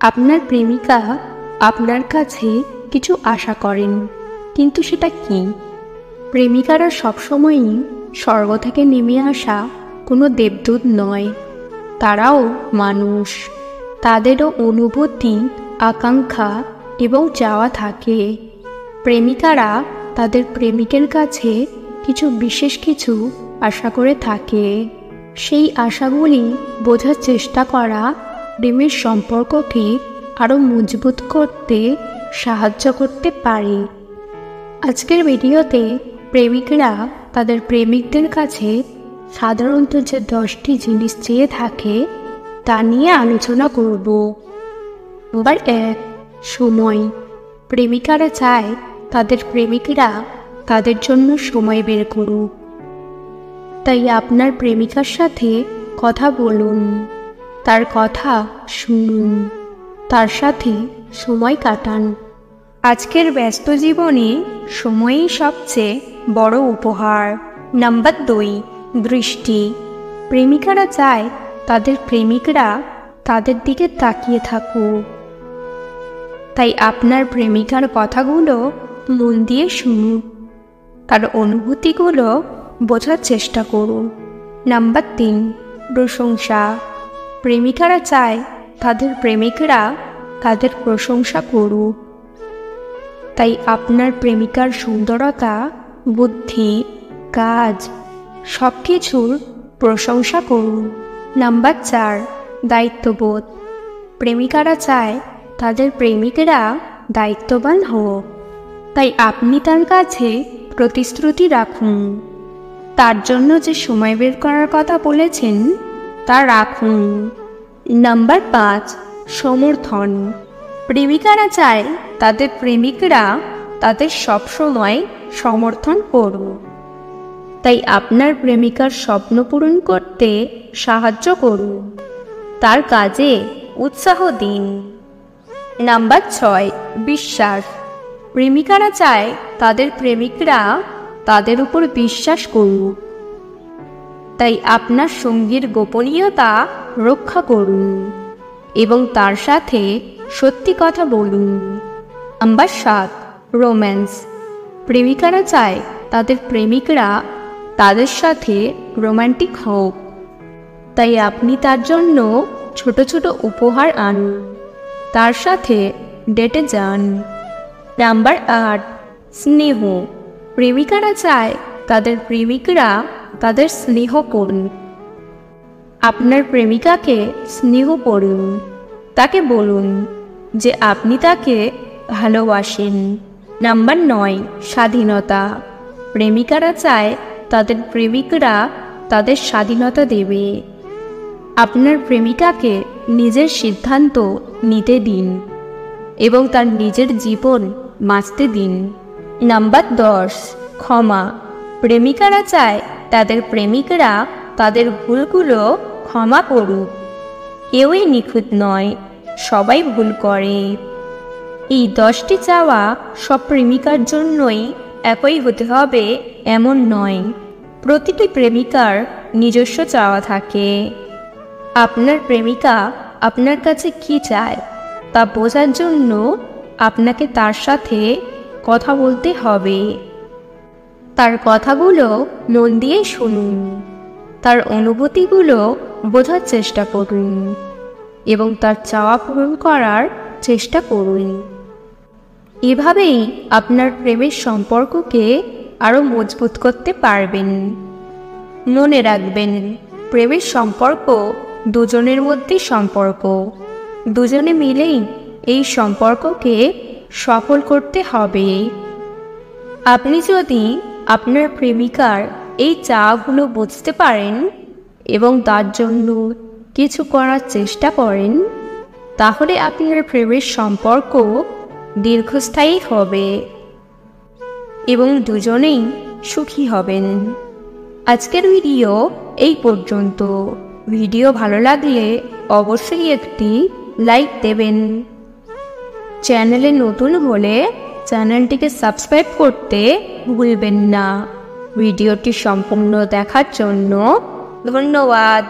আপনার প্রেমিকা আপনার কাছে কিছু আশা করেন, কিন্তু সেটা কি? প্রেমিকারা সবসময়ই স্বর্গ থেকে নেমে আসা কোনো দেবদূত নয়। তারাও মানুষ, তাদেরও অনুভূতি, আকাঙ্ক্ষা এবং চাওয়া থাকে। প্রেমিকারা তাদের প্রেমিকের কাছে বিশেষ কিছু আশা করে থাকে। সেই আশাগুলি বোঝার চেষ্টা করা প্রেমের সম্পর্ককে আরও মজবুত করতে সাহায্য করতে পারে। আজকের ভিডিওতে প্রেমিকরা তাদের প্রেমিকদের কাছে সাধারণত যে 10টি জিনিস চেয়ে থাকে তা নিয়ে আলোচনা করব। নাম্বার 1, সময়। প্রেমিকারা চায় তাদের প্রেমিকরা তাদের জন্য সময় বের করুক। তাই আপনার প্রেমিকার সাথে কথা বলুন, তার কথা শুনুন, তার সাথে সময় কাটান। আজকের ব্যস্ত জীবনে সময়ই সবচেয়ে বড় উপহার। নাম্বার 2, দৃষ্টি। প্রেমিকারা চায় তাদের প্রেমিকরা তাদের দিকে তাকিয়ে থাকুক। তাই আপনার প্রেমিকার কথাগুলো মন দিয়ে শুনুন, তার অনুভূতিগুলো বোঝার চেষ্টা করুন। নাম্বার 3, প্রশংসা। প্রেমিকারা চায় তাদের প্রেমিকরা তাদের প্রশংসা করুক। তাই আপনার প্রেমিকার সুন্দরতা, বুদ্ধি, কাজ সব কিছুর প্রশংসা করুন। নাম্বার 4, দায়িত্ববোধ। প্রেমিকারা চায় তাদের প্রেমিকরা দায়িত্ববান হোক। তাই আপনি তার কাছে প্রতিশ্রুতি রাখুন। তার জন্য যে সময় বের করার কথা বলেছেন তা রাখুন। নাম্বার 5, সমর্থন। প্রেমিকারা চায় তাদের প্রেমিকরা তাদের সবসময় সমর্থন করুক। তাই আপনার প্রেমিকার স্বপ্ন পূরণ করতে সাহায্য করুন, তার কাজে উৎসাহ দিন। নাম্বার 6, বিশ্বাস। প্রেমিকারা চায় তাদের প্রেমিকরা তাদের উপর বিশ্বাস করুক। তাই আপনার সঙ্গীর গোপনীয়তা রক্ষা করুন এবং তার সাথে সত্যি কথা বলুন। Number 7, romance. প্রেমিকারা চায় তাদের প্রেমিকরা তাদের সাথে রোমান্টিক হোক। তাই আপনি তার জন্য ছোট ছোট উপহার আনুন, তার সাথে ডেটে যান। নাম্বার 8, স্নেহ। প্রেমিকারা চায় তাদের প্রেমিকরা তাদের স্নেহ করুন। আপনার প্রেমিকাকে স্নেহ করুন, তাকে বলুন যে আপনি তাকে ভালোবাসেন। নাম্বার 9, স্বাধীনতা। প্রেমিকারা চায় তাদের প্রেমিকরা তাদের স্বাধীনতা দেবে। আপনার প্রেমিকাকে নিজের সিদ্ধান্ত নিতে দিন এবং তার নিজের জীবন বাঁচতে দিন। নাম্বার 10, ক্ষমা। প্রেমিকারা চায় তাদের প্রেমিকরা তাদের ভুলগুলো ক্ষমা করুক। কেউই নিখুঁত নয়, সবাই ভুল করে। এই 10টি চাওয়া সব প্রেমিকার জন্যই একই হতে হবে এমন নয়। প্রতিটি প্রেমিকার নিজস্ব চাওয়া থাকে। আপনার প্রেমিকা আপনার কাছে কি চায় তা বোঝার জন্য আপনাকে তার সাথে কথা বলতে হবে। তার কথাগুলো মন দিয়ে শুনুন, তার অনুভূতিগুলো বোঝার চেষ্টা করুন এবং তার চাওয়া পূরণ করার চেষ্টা করুন। এভাবেই আপনার প্রেমের সম্পর্ককে আরও মজবুত করতে পারবেন। মনে রাখবেন, প্রেমের সম্পর্ক দুজনের মধ্যে সম্পর্ক। দুজনে মিলেই এই সম্পর্ককে সফল করতে হবে। আপনি যদি আপনার প্রেমিকার এই চাওয়াগুলো বুঝতে পারেন এবং তার জন্য কিছু করার চেষ্টা করেন, তাহলে আপনার প্রেমের সম্পর্ক দীর্ঘস্থায়ী হবে এবং দুজনেই সুখী হবেন। আজকের ভিডিও এই পর্যন্ত। ভিডিও ভালো লাগলে অবশ্যই একটি লাইক দেবেন। চ্যানেলে নতুন হলে চ্যানেলটিকে সাবস্ক্রাইব করতে ভুলবেন না। ভিডিওটি সম্পূর্ণ দেখার জন্য ধন্যবাদ।